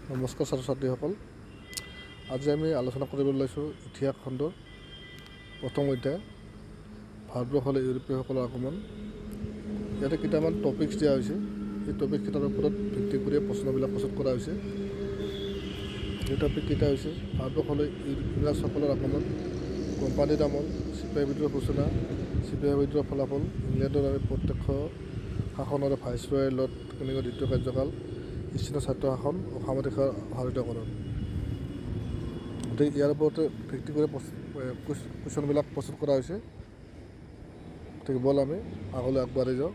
নমস্কাৰ ছাত্ৰ ছাত্ৰীসকল, আজি আমি আলোচনা কৰিবলৈ লৈছোঁ ইতিহাস খণ্ডৰ প্ৰথম অধ্যায় ভাৰতবৰ্ষলৈ ইউৰোপীয়সকলৰ আগমন। ইয়াতে কেইটামান টপিকছ দিয়া হৈছে। এই টপিককেইটাৰ ওপৰত ভিত্তি কৰি প্ৰশ্নবিলাক প্ৰস্তুত কৰা হৈছে। এই টপিককেইটা হৈছে ভাৰতবৰ্ষলৈ ইংৰাজসকলৰ আগমন, কোম্পানীৰ আমল, চিপাহী বিদ্ৰোহৰ সূচনা, চিপাহী বিদ্ৰোহৰ ফলাফল, ইংলেণ্ডৰ আৰু প্ৰত্যক্ষ শাসনৰে ভাইচৰয়ৰ লৰ্ড কেনিংৰ দ্বিতীয় কাৰ্যকাল, ইষ্ট ইণ্ডিয়া ছাত্ৰ শাসন, অসামৰিক ভাৰতীয়কৰণ। গতিকে ইয়াৰ ওপৰতে ভিত্তি কৰি কুৱেশ্যনবিলাক প্ৰস্তুত কৰা হৈছে। গতিকে ব'ল আমি আগলৈ আগবাঢ়ি যাওঁ।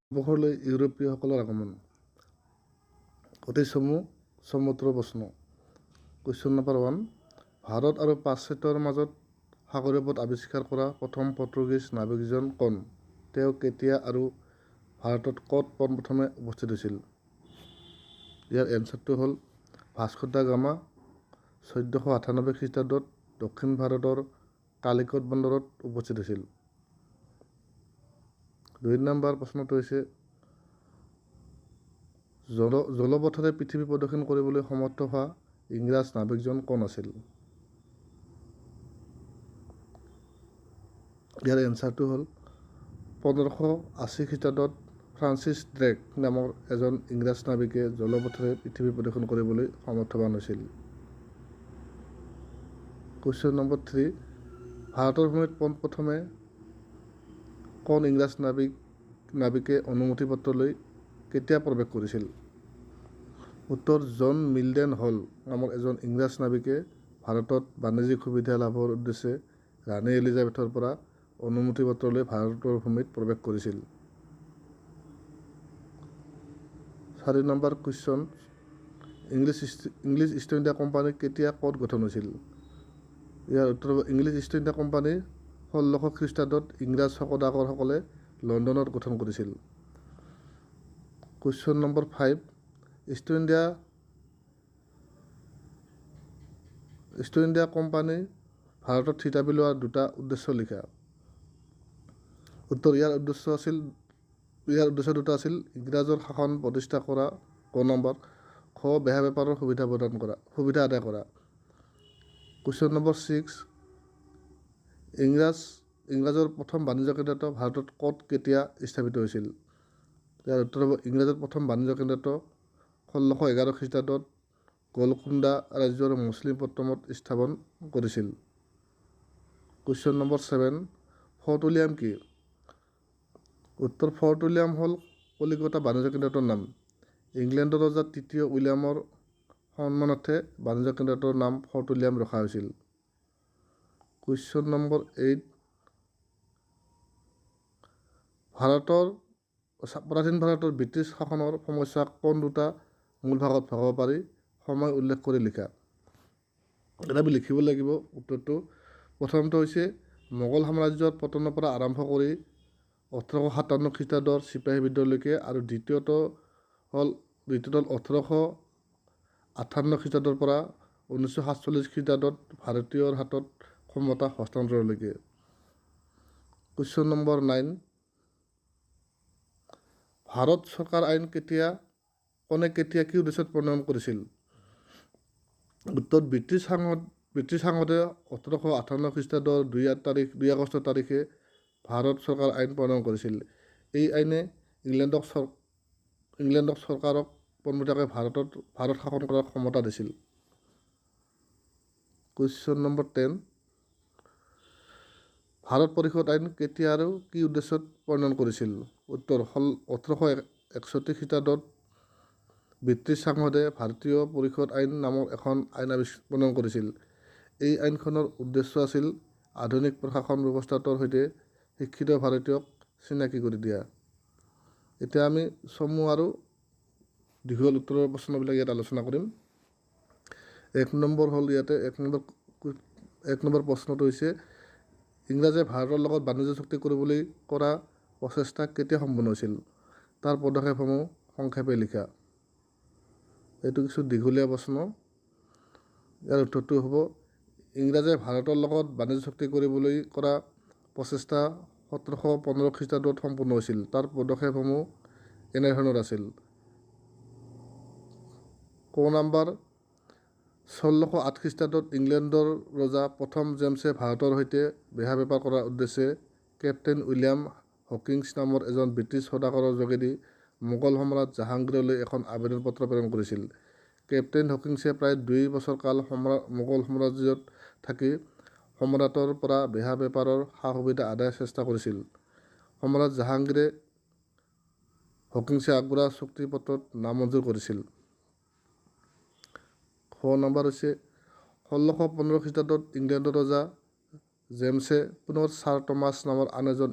ভাৰতবৰ্ষলৈ ইউৰোপীয়সকলৰ আগমন অতি চমুত্তৰ প্ৰশ্ন। কুৱেশ্যন নম্বৰ 1, ভাৰত আৰু পাশ্চাত্যৰ মাজত সাগৰীয় পথ আৱিষ্কাৰ কৰা প্ৰথম পৰ্তুগীজ নাবিকজন কোন? তেওঁ কেতিয়া আৰু ভাৰতত ক'ত পোনপ্ৰথমে উপস্থিত হৈছিল? ইয়াৰ এনচাৰটো হ'ল ভাস্কো দা গামা 1498 খ্ৰীষ্টাব্দত দক্ষিণ ভাৰতৰ কালিকট বন্দৰত উপস্থিত হৈছিল। 2 নম্বৰ প্ৰশ্নটো হৈছে জলপথেৰে পৃথিৱী প্ৰদক্ষিণ কৰিবলৈ সমৰ্থ হোৱা ইংৰাজ নাবিকজন কোন আছিল? ইয়াৰ এনচাৰটো হ'ল 1580 খ্ৰীষ্টাব্দত ফ্ৰান্সিছ ড্ৰেক নামৰ এজন ইংৰাজ নাবিকে জলপথেৰে পৃথিৱী প্ৰদক্ষিণ কৰিবলৈ সমৰ্থৱান হৈছিল। কুৱেশ্যন নম্বৰ 3, ভাৰতৰ ভূমিত পোনপ্ৰথমে কোন ইংৰাজ নাবিকে অনুমতি পত্ৰ লৈ কেতিয়া প্ৰৱেশ কৰিছিল? উত্তৰ, জন মিল্ডেন হল নামৰ এজন ইংৰাজ নাবিকে ভাৰতত বাণিজ্যিক সুবিধা লাভৰ উদ্দেশ্যে ৰাণী এলিজাবেথৰ পৰা অনুমতি পত্ৰ লৈ ভাৰতৰ ভূমিত প্ৰৱেশ কৰিছিল। 4 number question, English East India company কেতিয়া ক'ত গঠন হৈছিল? ইয়াৰ উত্তৰ হ'ব ইংলিছ ইষ্ট ইণ্ডিয়া কোম্পানী 1600 খ্ৰীষ্টাব্দত ইংৰাজ সদাগৰসকলে লণ্ডনত গঠন কৰিছিল। Question number 5, east India company ভাৰতত থিতাপি লোৱাৰ 2টা উদ্দেশ্য লিখা। উত্তৰ, ইয়াৰ উদ্দেশ্য 2টা আছিল ইংৰাজৰ শাসন প্ৰতিষ্ঠা কৰা, ক নম্বৰ, খ বেহা বেপাৰৰ সুবিধা আদায় কৰা। কুৱেশ্যন নম্বৰ 6, ইংৰাজৰ প্ৰথম বাণিজ্য কেন্দ্ৰটো ভাৰতত ক'ত কেতিয়া স্থাপিত হৈছিল? ইয়াৰ উত্তৰ হ'ব ইংৰাজৰ প্ৰথম বাণিজ্য কেন্দ্ৰটো 1611 খ্ৰীষ্টাব্দত গোলকুণ্ডা ৰাজ্যৰ মছলিপট্টমত স্থাপন কৰিছিল। কুৱেশ্যন নম্বৰ 7, ফৰ্ট উইলিয়াম কি? উত্তৰ, ফৰ্ট উইলিয়াম হ'ল কলিকতা বাণিজ্য কেন্দ্ৰটোৰ নাম। ইংলেণ্ডৰ ৰজা তৃতীয় উইলিয়ামৰ সন্মানাৰ্থে বাণিজ্য কেন্দ্ৰটোৰ নাম ফৰ্ট উইলিয়াম ৰখা হৈছিল। কুৱেশ্যন নম্বৰ 8, প্ৰাচীন ভাৰতৰ ব্ৰিটিছ শাসনৰ সমস্যাক কোন 2টা মূল ভাগত ভগাব পাৰি সময় উল্লেখ কৰি লিখা। এটা আমি লিখিব লাগিব উত্তৰটো। প্ৰথমটো হৈছে মোগল সাম্ৰাজ্যৰ পতনৰ পৰা আৰম্ভ কৰি 1857 খ্ৰীষ্টাব্দৰ চিপাহী বিদ্ৰোহলৈকে, আৰু দ্বিতীয়টো হ'ল 1858 খ্ৰীষ্টাব্দৰ পৰা 1947 খ্ৰীষ্টাব্দত ভাৰতীয়ৰ হাতত ক্ষমতা হস্তান্তৰলৈকে। কুৱেশ্যন নম্বৰ 9, ভাৰত চৰকাৰ আইন কোনে কেতিয়া কি উদ্দেশ্যত প্ৰণয়ন কৰিছিল? উত্তৰ, ব্ৰিটিছ সংসদে 1858 খ্ৰীষ্টাব্দৰ 2 আগষ্ট তাৰিখে ভাৰত চৰকাৰ আইন প্ৰণয়ন কৰিছিল। এই আইনে ইংলেণ্ডক চৰকাৰক পোনপটীয়াকৈ ভাৰত শাসন কৰাৰ ক্ষমতা দিছিল। কুৱেশ্যন নম্বৰ 10, ভাৰত পৰিষদ আইন কেতিয়া আৰু কি উদ্দেশ্যত প্ৰণয়ন কৰিছিল? উত্তৰ, 1861 খ্ৰীষ্টাব্দত ব্ৰিটিছ সংসদে ভাৰতীয় পৰিষদ আইন নামৰ এখন আইন প্ৰণয়ন কৰিছিল। এই আইনখনৰ উদ্দেশ্য আছিল আধুনিক প্ৰশাসন ব্যৱস্থাটোৰ সৈতে শিক্ষিত ভাৰতীয়ক চিনাকি কৰি দিয়া। এতিয়া আমি চমু আৰু দীঘল উত্তৰৰ প্ৰশ্নবিলাক ইয়াত আলোচনা কৰিম। 1 নম্বৰ হ'ল ইয়াতে 1 নম্বৰ প্ৰশ্নটো হৈছে ইংৰাজে ভাৰতৰ লগত বাণিজ্য চুক্তি কৰিবলৈ কৰা প্ৰচেষ্টা কেতিয়া সম্পূৰ্ণ হৈছিল? তাৰ পদক্ষেপসমূহ সংক্ষেপে লিখা। এইটো কিছু দীঘলীয়া প্ৰশ্ন। ইয়াৰ উত্তৰটো হ'ব ইংৰাজে ভাৰতৰ লগত বাণিজ্য চুক্তি কৰিবলৈ কৰা প্ৰচেষ্টা 1715 খ্ৰীষ্টাব্দত সম্পূৰ্ণ হৈছিল। তাৰ পদক্ষেপসমূহ এনেধৰণৰ আছিল। ক নম্বৰ 1608 খ্ৰীষ্টাব্দত ইংলেণ্ডৰ ৰজা প্ৰথম জেমছে ভাৰতৰ সৈতে বেহা বেপাৰ কৰাৰ উদ্দেশ্যে কেপ্টেইন উইলিয়াম হকিংছ নামৰ এজন ব্ৰিটিছ সদাগৰৰ যোগেদি মোগল সম্ৰাট জাহাংগীৰলৈ এখন আবেদন পত্ৰ প্ৰেৰণ কৰিছিল। কেপ্টেইন হকিংছে প্ৰায় 2 বছৰ কাল মোগল সাম্ৰাজ্যত থাকি সম্ৰাটৰ পৰা বেহা বেপাৰৰ সা সুবিধা আদায়ৰ চেষ্টা কৰিছিল। সম্ৰাট জাহাংগীৰে হকিংছে আগবঢ়োৱা চুক্তিপত্ৰত নামঞ্জুৰ কৰিছিল। খ নম্বৰ হৈছে 1615 খ্ৰীষ্টাব্দত ইংলেণ্ডৰ ৰজা জেমছে পুনৰ ছাৰ টমাছ নামৰ আন এজন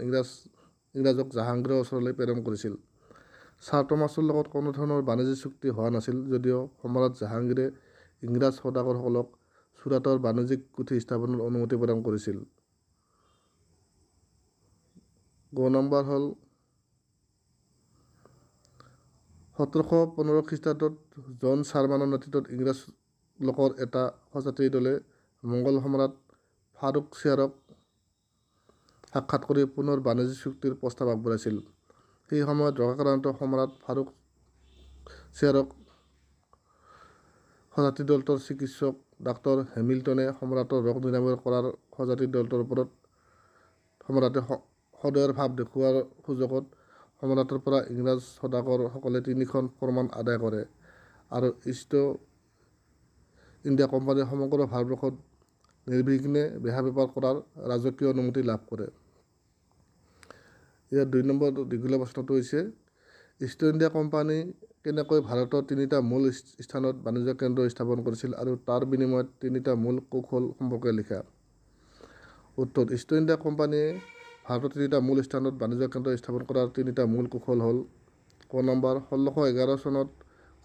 ইংৰাজক জাহাংগীৰৰ ওচৰলৈ প্ৰেৰণ কৰিছিল। ছাৰ টমাছৰ লগত কোনো ধৰণৰ বাণিজ্যিক চুক্তি হোৱা নাছিল যদিও সম্ৰাট জাহাংগীৰে ইংৰাজ সদাগৰসকলক চুৰাটৰ বাণিজ্যিক কুঠি স্থাপনৰ অনুমতি প্ৰদান কৰিছিল। গ নম্বৰ হ'ল 1715 খ্ৰীষ্টাব্দত জন চাৰমানৰ নেতৃত্বত ইংৰাজ লোকৰ এটা সজাতিৰ দলে মোগল সম্ৰাট ফাৰুক ছিয়াৰক সাক্ষাৎ কৰি পুনৰ বাণিজ্যিক চুক্তিৰ প্ৰস্তাৱ আগবঢ়াইছিল। সেই সময়ত ৰোগাক্ৰান্ত সম্ৰাট ফাৰুক ছিয়াৰক সজাতি দলটোৰ চিকিৎসক ডাক্তৰ হেমিল্টনে সম্ৰাটৰ ৰোগ নিৰাময় কৰাৰ সজাতি দলটোৰ ওপৰত সম্ৰাটে সদয়ৰ ভাৱ দেখুওৱাৰ সুযোগত সম্ৰাটৰ পৰা ইংৰাজ সদাগৰসকলে 3খন ফৰমান আদায় কৰে আৰু ইষ্ট ইণ্ডিয়া কোম্পানীৰ সমগ্ৰ ভাৰতবৰ্ষত নিৰ্বিঘ্নে বেহা বেপাৰ কৰাৰ ৰাজকীয় অনুমতি লাভ কৰে। ইয়াৰ 2 নম্বৰ দীঘলীয়া প্ৰশ্নটো হৈছে ইষ্ট ইণ্ডিয়া কোম্পানী কেনেকৈ ভাৰতৰ 3টা মূল স্থানত বাণিজ্য কেন্দ্ৰ স্থাপন কৰিছিল আৰু তাৰ বিনিময়ত 3টা মূল কৌশল সম্পৰ্কে লিখা। উত্তৰ: ইষ্ট ইণ্ডিয়া কোম্পানীয়ে ভাৰতৰ 3টা মূল স্থানত বাণিজ্য কেন্দ্ৰ স্থাপন কৰাৰ 3টা মূল কৌশল হ'ল ক নম্বৰ 1611 চনত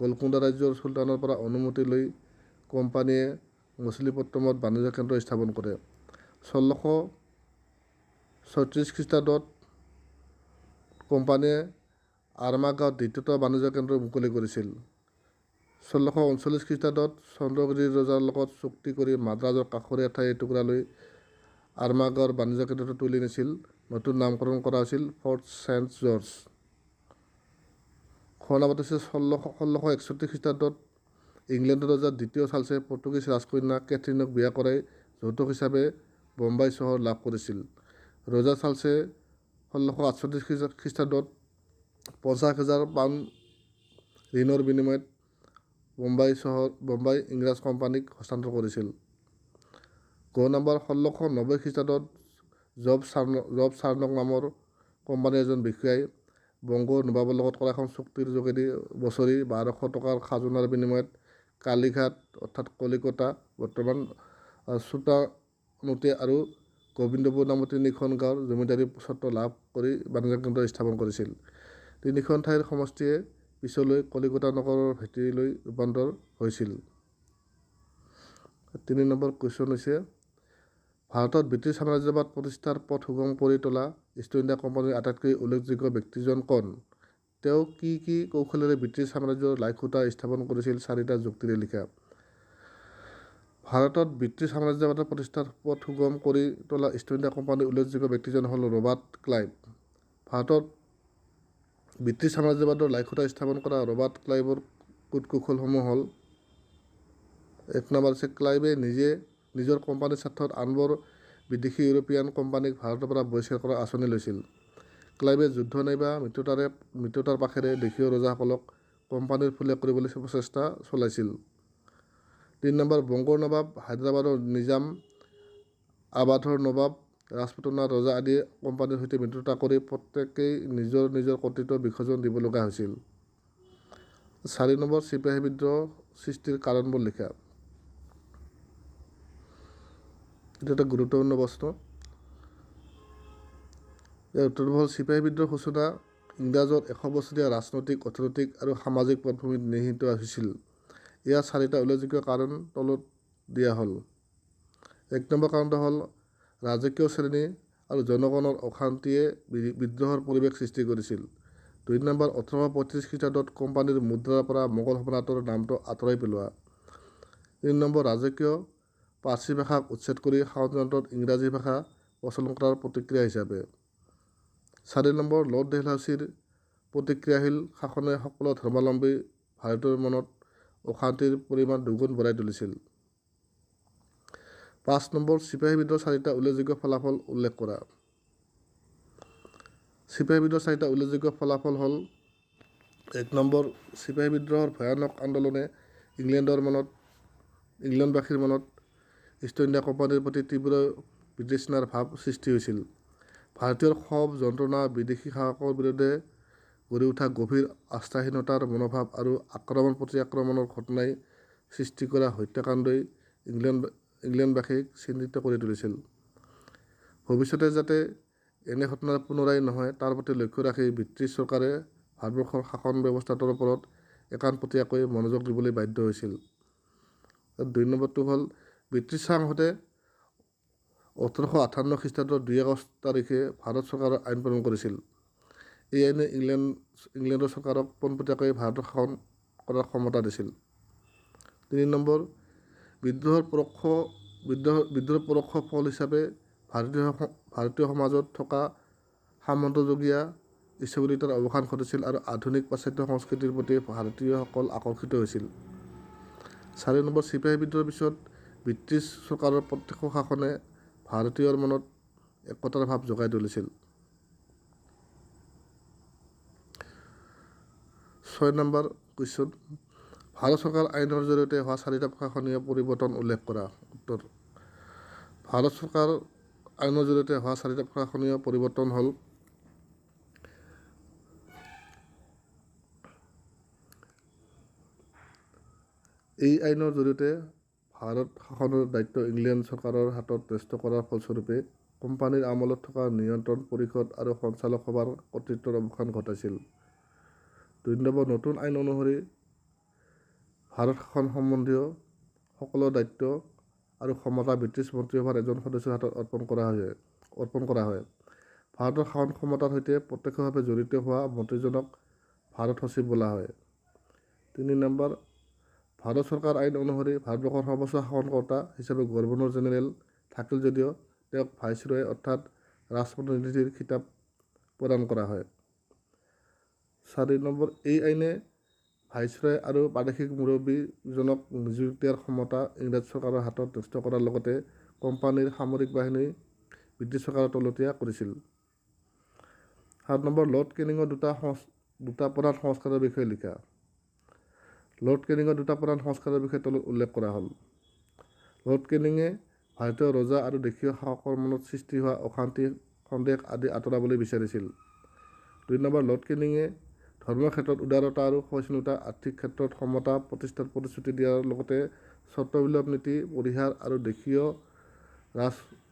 গোলকুণ্ডা ৰাজ্যৰ চুলতানৰ পৰা অনুমতি লৈ কোম্পানীয়ে মছলিপট্টমত বাণিজ্য কেন্দ্ৰ স্থাপন কৰে। 1636 খ্ৰীষ্টাব্দত কোম্পানীয়ে আৰমাগাঁৱত দ্বিতীয়টো বাণিজ্য কেন্দ্ৰ মুকলি কৰিছিল। 1639 খ্ৰীষ্টাব্দত চন্দ্ৰগিৰিৰ ৰজাৰ লগত চুক্তি কৰি মাদ্ৰাজৰ কাষৰীয়া ঠাই এটুকুৰা লৈ আৰমাগাঁৱৰ বাণিজ্য কেন্দ্ৰটো তুলি নিছিল। নতুন নামকৰণ কৰা হৈছিল ফৰ্ট ছেইণ্ট জৰ্জ। খ নম্বৰত হৈছে 1661 খ্ৰীষ্টাব্দত ইংলেণ্ডৰ ৰজা দ্বিতীয় চাৰ্লছে পৰ্তুগীজ ৰাজকন্যা কেথৰিনক বিয়া কৰাই যৌতুক হিচাপে বোম্বাই চহৰ লাভ কৰিছিল। ৰজা চাৰ্লছে 1648 খ্ৰীষ্টাব্দত 50,000 পাউণ্ড ঋণৰ বিনিময়ত বোম্বাই ইংৰাজ কোম্পানীক হস্তান্তৰ কৰিছিল। গ নম্বৰ 1690 খ্ৰীষ্টাব্দত জব চাৰ্নক নামৰ কোম্পানীৰ এজন বিষয়াই বংগৰ নবাবৰ লগত কৰা এখন চুক্তিৰ যোগেদি বছৰি 1200 টকাৰ খাজনাৰ বিনিময়ত কালীঘাট অৰ্থাৎ কলিকতা বৰ্তমান চুটানুটে আৰু গোবিন্দপুৰ নামৰ 3খন গাঁৱৰ জমিদাৰী স্বত্ব লাভ কৰি বাণিজ্য কেন্দ্ৰ স্থাপন কৰিছিল। 3খন ঠাইৰ সমষ্টিয়ে পিছলৈ কলিকতা নগৰৰ ভেটিলৈ ৰূপান্তৰ হৈছিল। 3 নম্বৰ কুৱেশ্যন হৈছে ভাৰতত ব্ৰিটিছ সাম্ৰাজ্যবাদ প্ৰতিষ্ঠাৰ পথ সুগম কৰি তোলা ইষ্ট ইণ্ডিয়া কোম্পানীৰ আটাইতকৈ উল্লেখযোগ্য ব্যক্তিজন কোন? তেওঁ কি কৌশলেৰে ব্ৰিটিছ সাম্ৰাজ্যৰ লাইখুটা স্থাপন কৰিছিল? 4টা যুক্তিৰে লিখা। ভাৰতত ব্ৰিটিছ সাম্ৰাজ্যবাদৰ প্ৰতিষ্ঠাৰ পথ সুগম কৰি তোলা ইষ্ট ইণ্ডিয়া কোম্পানীৰ উল্লেখযোগ্য ব্যক্তিজন হ'ল ৰবাৰ্ট ক্লাইভ। ভাৰতত ব্ৰিটিছ সাম্ৰাজ্যবাদৰ লাইখুটা স্থাপন কৰা ৰবাৰ্ট ক্লাইভৰ কূটকৌশলসমূহ হ'ল 1 নম্বৰ হৈছে ক্লাইভে নিজৰ কোম্পানীৰ স্বাৰ্থত আনবোৰ বিদেশী ইউৰোপীয়ান কোম্পানীক ভাৰতৰ পৰা বহিষ্কাৰ কৰাৰ আঁচনি লৈছিল। ক্লাইভে যুদ্ধ নাইবা মিত্ৰতাৰ পাখেৰে দেশীয় ৰজাসকলক কোম্পানীৰ ফুলীয়া কৰিবলৈ প্ৰচেষ্টা চলাইছিল। 3 নম্বৰ বংগৰ নবাব, হায়দৰাবাদৰ নিজাম, আৱাধৰ নবাব, ৰাজপুতনাৰ ৰজা আদিয়ে কোম্পানীৰ সৈতে মিত্ৰতা কৰি প্ৰত্যেকেই নিজৰ কৰ্তৃত্ব বিসৰ্জন দিব লগা হৈছিল। 4 নম্বৰ চিপাহী বিদ্ৰোহ সৃষ্টিৰ কাৰণবোৰ লিখা। এইটো এটা গুৰুত্বপূৰ্ণ প্ৰশ্ন। ইয়াৰ উত্তৰটো হ'ল চিপাহী বিদ্ৰোহৰ সূচনা ইংৰাজৰ 100 বছৰীয়া ৰাজনৈতিক, অৰ্থনৈতিক আৰু সামাজিক পটভূমিত নিহিত হৈছিল। ইয়াৰ 4টা উল্লেখযোগ্য কাৰণ তলত দিয়া হ'ল। 1 নম্বৰ কাৰণটো হ'ল ৰাজকীয় শ্ৰেণী আৰু জনগণৰ অশান্তিয়ে বিদ্ৰোহৰ পৰিৱেশ সৃষ্টি কৰিছিল। 2 নম্বৰ 1835 খ্ৰীষ্টাব্দত কোম্পানীৰ মুদ্ৰাৰ পৰা মোগল সম্ৰাটৰ নামটো আঁতৰাই পেলোৱা। 3 নম্বৰ ৰাজকীয় পাৰ্চী ভাষাক উচ্ছেদ কৰি সাধাৰণত ইংৰাজী ভাষা প্ৰচলন কৰাৰ প্ৰতিক্ৰিয়া হিচাপে। 4 নম্বৰ লৰ্ড ডেলহাউছিৰ প্ৰতিক্ৰিয়াশীল শাসনে সকলো ধৰ্মাৱলম্বী ভাৰতীয়ৰ মনত অশান্তিৰ পৰিমাণ দুগুণ বঢ়াই তুলিছিল। 5 নম্বৰ, চিপাহী বিদ্ৰোহৰ 4টা উল্লেখযোগ্য ফলাফল উল্লেখ কৰা। চিপাহী বিদ্ৰোহৰ 4টা উল্লেখযোগ্য ফলাফল হ'ল: 1 নম্বৰ, চিপাহী বিদ্ৰোহৰ ভয়ানক আন্দোলনে ইংলেণ্ডবাসীৰ মনত ইষ্ট ইণ্ডিয়া কোম্পানীৰ প্ৰতি তীব্ৰ বিতৃষ্ণাৰ ভাৱ সৃষ্টি হৈছিল। ভাৰতীয়ৰ ক্ষোভ, যন্ত্ৰণা, বিদেশী শাসকৰ বিৰুদ্ধে গঢ়ি উঠা গভীৰ আস্থাহীনতাৰ মনোভাৱ আৰু আক্ৰমণ প্ৰতি-আক্ৰমণৰ ঘটনাই সৃষ্টি কৰা হত্যাকাণ্ডই ইংলেণ্ডবাসীক চিন্তিত কৰি তুলিছিল। ভৱিষ্যতে যাতে এনে ঘটনাৰ পুনৰাই নহয় তাৰ প্ৰতি লক্ষ্য ৰাখি ব্ৰিটিছ চৰকাৰে ভাৰতবৰ্ষৰ শাসন ব্যৱস্থাটোৰ ওপৰত একাণপতীয়াকৈ মনোযোগ দিবলৈ বাধ্য হৈছিল। 2 নম্বৰটো হ'ল, ব্ৰিটিছ সাংসদে 1858 খ্ৰীষ্টাব্দৰ 2 আগষ্ট তাৰিখে ভাৰত চৰকাৰৰ আইন প্ৰণয়ন কৰিছিল। এই আইনে ইংলেণ্ডৰ চৰকাৰক পোনপটীয়াকৈ ভাৰতৰ শাসন কৰাৰ ক্ষমতা দিছিল। 3 নম্বৰ, বিদ্ৰোহৰ পৰোক্ষ ফল হিচাপে ভাৰতীয় সমাজত থকা সামন্তযুগীয় ইচ্ছাবলীতাৰ অৱসান ঘটিছিল আৰু আধুনিক পাশ্চাত্য সংস্কৃতিৰ প্ৰতি ভাৰতীয়সকল আকৰ্ষিত হৈছিল। 4 নম্বৰ, চিপাহী বিদ্ৰোহৰ পিছত ব্ৰিটিছ চৰকাৰৰ প্ৰত্যক্ষ শাসনে ভাৰতীয়ৰ মনত একতাৰ ভাৱ জগাই তুলিছিল। 6 নম্বৰ কুৱেশ্যন, ভাৰত চৰকাৰ আইনৰ জৰিয়তে হোৱা 4টা প্ৰশাসনীয় পৰিৱৰ্তন উল্লেখ কৰা। উত্তৰ: ভাৰত চৰকাৰ আইনৰ জৰিয়তে হোৱা 4টা প্ৰশাসনীয় পৰিৱৰ্তন হ'ল: এই আইনৰ জৰিয়তে ভাৰত শাসনৰ দায়িত্ব ইংলেণ্ড চৰকাৰৰ হাতত ন্যস্ত কৰাৰ ফলস্বৰূপে কোম্পানীৰ আমলত থকা নিয়ন্ত্ৰণ পৰিষদ আৰু সঞ্চালক সভাৰ কৰ্তৃত্বৰ অৱসান ঘটাইছিল। 2 নম্বৰ, নতুন আইন অনুসৰি ভাৰত শাসন সম্বন্ধীয় সকলো দায়িত্ব আৰু ক্ষমতা ব্ৰিটিছ মন্ত্ৰীসভাৰ এজন সদস্যৰ হাতত অৰ্পণ কৰা হয়। ভাৰতৰ শাসন ক্ষমতাৰ সৈতে প্ৰত্যক্ষভাৱে জড়িত হোৱা মন্ত্ৰীজনক ভাৰত সচিব বোলা হয়। 3 নম্বৰ, ভাৰত চৰকাৰ আইন অনুসৰি ভাৰতবৰ্ষৰ সৰ্বোচ্চ শাসনকৰ্তা হিচাপে গভৰ্ণৰ জেনেৰেল থাকিল যদিও তেওঁক ভাইচৰয় অৰ্থাৎ ৰাজপ্ৰতিনিধিৰ খিতাপ প্ৰদান কৰা হয়। 4 নম্বৰ, এই আইনে ভাইচৰয় আৰু প্ৰাদেশিক মুৰব্বীজনক নিযুক্তি দিয়াৰ ক্ষমতা ইংৰাজ চৰকাৰৰ হাতত ন্যস্ত কৰাৰ লগতে কোম্পানীৰ সামৰিক বাহিনী ব্ৰিটিছ চৰকাৰৰ তলতীয়া কৰিছিল। 7 নম্বৰ, লৰ্ড কেনিঙৰ দুটা প্ৰধান সংস্কাৰৰ বিষয়ে লিখা। লৰ্ড কেনিঙৰ দুটা প্ৰধান সংস্কাৰৰ বিষয়ে তলত উল্লেখ কৰা হ'ল: লৰ্ড কেনিঙে ভাৰতীয় ৰজা আৰু দেশীয় শাসকৰ মনত সৃষ্টি হোৱা অশান্তি, সন্দেহ আদি আঁতৰাবলৈ বিচাৰিছিল। 2 নম্বৰ, লৰ্ড কেনিঙে ধৰ্মৰ ক্ষেত্ৰত উদাৰতা আৰু সহিষ্ণুতা, আৰ্থিক ক্ষেত্ৰত সমতা প্ৰতিষ্ঠাৰ প্ৰতিশ্ৰুতি দিয়াৰ লগতে স্বত্ববিলোপ নীতি পৰিহাৰ আৰু দেশীয়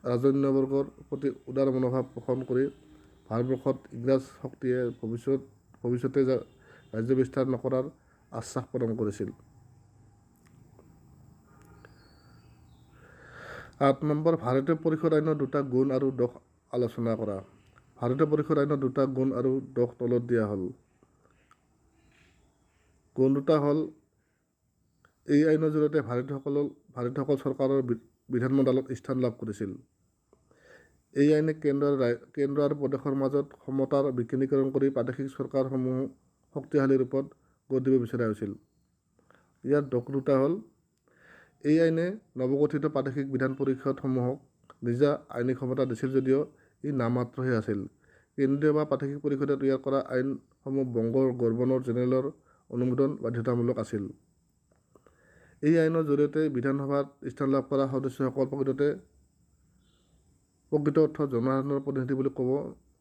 ৰাজন্যবৰ্গৰ প্ৰতি উদাৰ মনোভাৱ পোষণ কৰি ভাৰতবৰ্ষত ইংৰাজ শক্তিয়ে ভৱিষ্যতে ৰাজ্য বিস্তাৰ নকৰাৰ আশ্বাস প্ৰদান কৰিছিল। 8 নম্বৰ, ভাৰতীয় পৰিষদ আইনৰ 2টা গুণ আৰু দোষ আলোচনা কৰা। ভাৰতীয় পৰিষদ আইনৰ 2টা গুণ আৰু দোষ তলত দিয়া হ'ল। গুণ 2টা হ'ল: এই আইনৰ জৰিয়তে ভাৰতীয়সকল চৰকাৰৰ বিধানমণ্ডলত স্থান লাভ কৰিছিল। এই আইনে কেন্দ্ৰ আৰু প্ৰদেশৰ মাজত ক্ষমতাৰ বিকেন্দ্ৰীকৰণ কৰি প্ৰাদেশিক চৰকাৰসমূহ শক্তিশালী ৰূপত গঢ় দিব বিচৰা হৈছিল। ইয়াৰ দোষ 2টা হ'ল: এই আইনে নৱগঠিত প্ৰাদেশিক বিধান পৰিষদসমূহক নিজা আইনী ক্ষমতা দিছিল যদিও ই নামমাত্ৰহে আছিল। কেন্দ্ৰীয় বা প্ৰাদেশিক পৰিষদে তৈয়াৰ কৰা আইনসমূহ বংগৰ গভৰ্ণৰ জেনেৰেলৰ অনুমোদন বাধ্যতামূলক আছিল। এই আইনৰ জৰিয়তে বিধানসভাত স্থান লাভ কৰা সদস্যসকল প্ৰকৃত অৰ্থত জনসাধাৰণৰ প্ৰতিনিধি বুলি ক'ব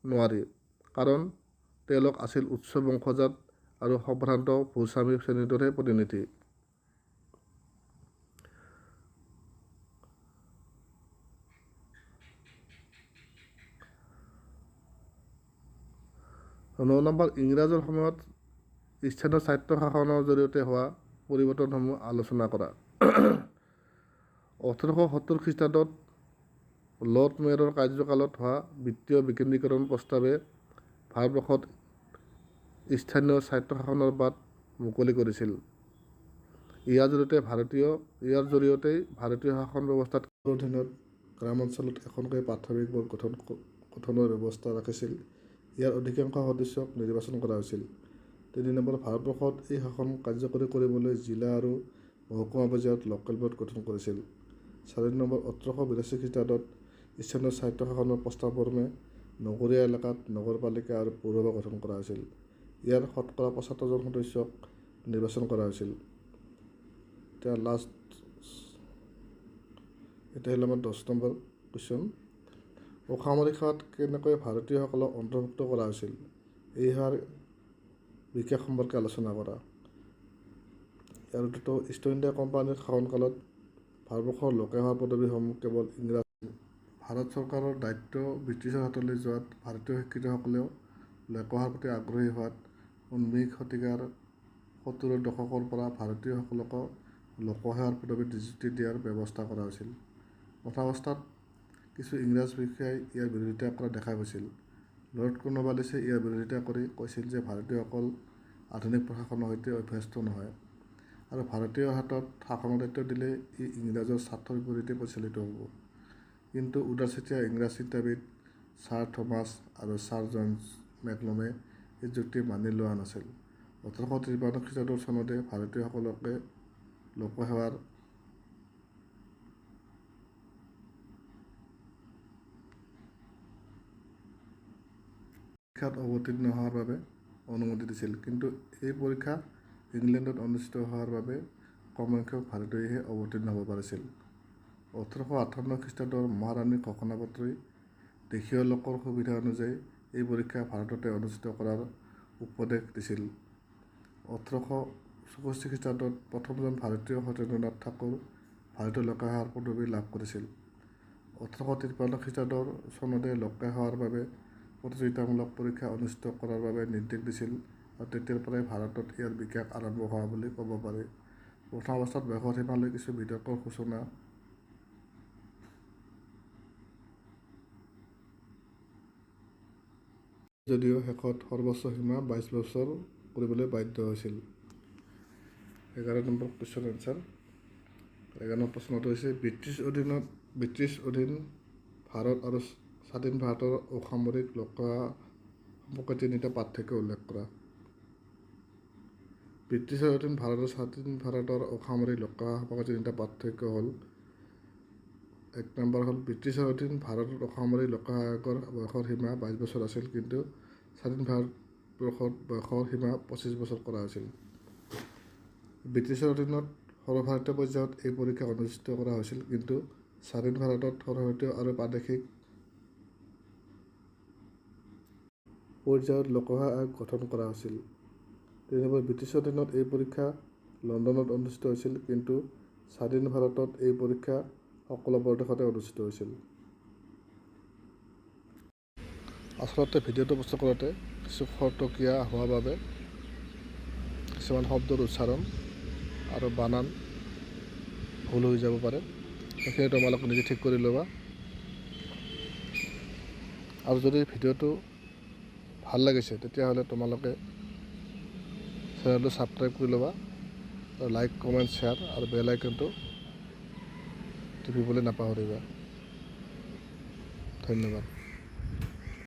নোৱাৰি, কাৰণ তেওঁলোক আছিল উচ্চ বংশজাত আৰু সম্ভ্ৰান্ত ভূস্বামী শ্ৰেণীৰহে প্ৰতিনিধি। 9 নম্বৰ, ইংৰাজৰ সময়ত স্থানীয় স্বায়ত্ত শাসনৰ জৰিয়তে হোৱা পৰিৱৰ্তনসমূহ আলোচনা কৰা। 1870 খ্ৰীষ্টাব্দত লৰ্ড মেয়ৰৰ কাৰ্যকালত হোৱা বিত্তীয় বিকেন্দ্ৰীকৰণ প্ৰস্তাৱে ভাৰতবৰ্ষত স্থানীয় স্বায়ত্তশাসনৰ বাট মুকলি কৰিছিল। ইয়াৰ জৰিয়তেই ভাৰতীয় শাসন ব্যৱস্থাত অধীনত গ্ৰামাঞ্চলত এখনকৈ প্ৰাথমিক বোৰ্ড গঠনৰ ব্যৱস্থা ৰাখিছিল। ইয়াৰ অধিকাংশ সদস্যক নিৰ্বাচন কৰা হৈছিল। 3 নম্বৰ, ভাৰতবৰ্ষত এই শাসন কাৰ্যকৰী কৰিবলৈ জিলা আৰু মহকুমা পৰ্যায়ত লোকেল বোৰ্ড গঠন কৰিছিল। 4 নম্বৰ, 1882 খ্ৰীষ্টাব্দত স্থানীয় স্বায়ত্তশাসনৰ প্ৰস্তাৱমৰ্মে নগৰীয়া এলেকাত নগৰপালিকা আৰু পৌৰসভা গঠন কৰা হৈছিল। ইয়াৰ শতকৰা 75 জন সদস্যক নিৰ্বাচন কৰা হৈছিল। এতিয়া হ'ল আমাৰ 10 নম্বৰ কুৱেশ্যন। অসামৰিক সেৱাত কেনেকৈ ভাৰতীয়সকলক অন্তৰ্ভুক্ত কৰা হৈছিল? এই সেৱাৰ বিকাশ সম্পৰ্কে আলোচনা কৰা। ইয়াৰ উত্তৰটো, ইষ্ট ইণ্ডিয়া কোম্পানীৰ শাসনকালত ভাৰতবৰ্ষৰ লোকসেৱাৰ পদবীসমূহ কেৱল ইংৰাজী। ভাৰত চৰকাৰৰ দায়িত্ব ব্ৰিটিছৰ হাতলৈ যোৱাত ভাৰতীয় শিক্ষিতসকলেও লোকসেৱাৰ প্ৰতি আগ্ৰহী হোৱাত 19 শতিকাৰ 70ৰ দশকৰ পৰা ভাৰতীয়সকলকো লোকসেৱাৰ পদবীত নিযুক্তি দিয়াৰ ব্যৱস্থা কৰা হৈছিল। প্ৰথমাৱস্থাত কিছু ইংৰাজ বিষয়াই ইয়াৰ বিৰোধিতা কৰা দেখা গৈছিল। লৰ্ড কৰ্ণৱালিছে ইয়াৰ বিৰোধিতা কৰি কৈছিল যে ভাৰতীয়সকল আধুনিক প্ৰশাসনৰ সৈতে অভ্যস্ত নহয় আৰু ভাৰতীয়ৰ হাতত শাসনৰ দায়িত্ব দিলে ই ইংৰাজৰ স্বাৰ্থৰ বিপৰীতে পৰিচালিত হ'ব। কিন্তু উদাৰচিতীয়া ইংৰাজ চিন্তাবিদ ছাৰ থমাছ আৰু ছাৰ জন মেকলমে এই যুক্তি মানি লোৱা নাছিল। 1853 খ্ৰীষ্টাব্দৰ চনতে ভাৰতীয়সকলকে লোকসেৱাৰ পৰীক্ষাত অৱতীৰ্ণ হোৱাৰ বাবে অনুমতি দিছিল। কিন্তু এই পৰীক্ষা ইংলেণ্ডত অনুষ্ঠিত হোৱাৰ বাবে কম সংখ্যক ভাৰতীয়ইহে অৱতীৰ্ণ হ'ব পাৰিছিল। 1858 খ্ৰীষ্টাব্দৰ মহাৰাণীৰ ঘোষণাপত্ৰই দেশীয় লোকৰ সুবিধা অনুযায়ী এই পৰীক্ষা ভাৰততে অনুষ্ঠিত কৰাৰ উপদেশ দিছিল। 1864 খ্ৰীষ্টাব্দত প্ৰথমজন ভাৰতীয় সত্যেন্দ্ৰনাথ ঠাকুৰ ভাৰতীয় লোকসেৱাৰ পদবী লাভ কৰিছিল। 1853 খ্ৰীষ্টাব্দৰ চনতে লোকসেৱাৰ বাবে প্ৰতিযোগিতামূলক পৰীক্ষা অনুষ্ঠিত কৰাৰ বাবে নিৰ্দেশ দিছিল আৰু তেতিয়াৰ পৰাই ভাৰতত ইয়াৰ বিকাশ আৰম্ভ হোৱা বুলি ক'ব পাৰি। প্ৰথম অৱস্থাত বয়সৰ সীমালৈ কিছু বিতৰ্কৰ সূচনা যদিও শেষত সৰ্বোচ্চ সীমা 22 বছৰ কৰিবলৈ বাধ্য হৈছিল। 11 নম্বৰ কুৱেশ্যন এনচাৰ। 11 নম্বৰ প্ৰশ্নটো হৈছে ব্ৰিটিছ অধীন ভাৰত আৰু স্বাধীন ভাৰতৰ অসামৰিক লোকসেৱা সম্পৰ্কে তিনিটা পাৰ্থক্য উল্লেখ কৰা। ব্ৰিটিছৰ অধীন ভাৰত আৰু স্বাধীন ভাৰতৰ অসামৰিক লোকসেৱা সম্পৰ্কে তিনিটা পাৰ্থক্য হ'ল: 1 নম্বৰ হ'ল ব্ৰিটিছৰ অধীন ভাৰতত অসামৰিক লোকসেৱা আয়োগৰ বয়সৰ সীমা 22 বছৰ আছিল, কিন্তু স্বাধীন ভাৰতবৰ্ষত বয়সৰ সীমা 25 বছৰ কৰা হৈছিল। ব্ৰিটিছৰ অধীনত সৰ্বভাৰতীয় পৰ্যায়ত এই পৰীক্ষা অনুষ্ঠিত কৰা হৈছিল, কিন্তু স্বাধীন ভাৰতত সৰ্বভাৰতীয় আৰু প্ৰাদেশিক পৰ্যায়ত লোকসেৱা আয়োগ গঠন কৰা হৈছিল। 3 নম্বৰ, ব্ৰিটিছৰ অধীনত এই পৰীক্ষা লণ্ডনত অনুষ্ঠিত হৈছিল, কিন্তু স্বাধীন ভাৰতত এই পৰীক্ষা সকলো প্ৰদেশতে অনুষ্ঠিত হৈছিল। আচলতে ভিডিঅ'টো প্ৰস্তুত কৰোঁতে কিছু খৰতকীয়া হোৱাৰ বাবে কিছুমান শব্দৰ উচ্চাৰণ আৰু বানান ভুল হৈ যাব পাৰে। সেইখিনি তোমালোকে নিজে ঠিক কৰি ল'বা। আৰু যদি ভিডিঅ'টো ভাল লাগিছে তেতিয়াহ'লে তোমালোকে চেনেলটো ছাবস্ক্ৰাইব কৰি ল'বা আৰু লাইক, কমেণ্ট, শ্বেয়াৰ আৰু বেল আইকনটো টিপিবলৈ নাপাহৰিবা। ধন্যবাদ।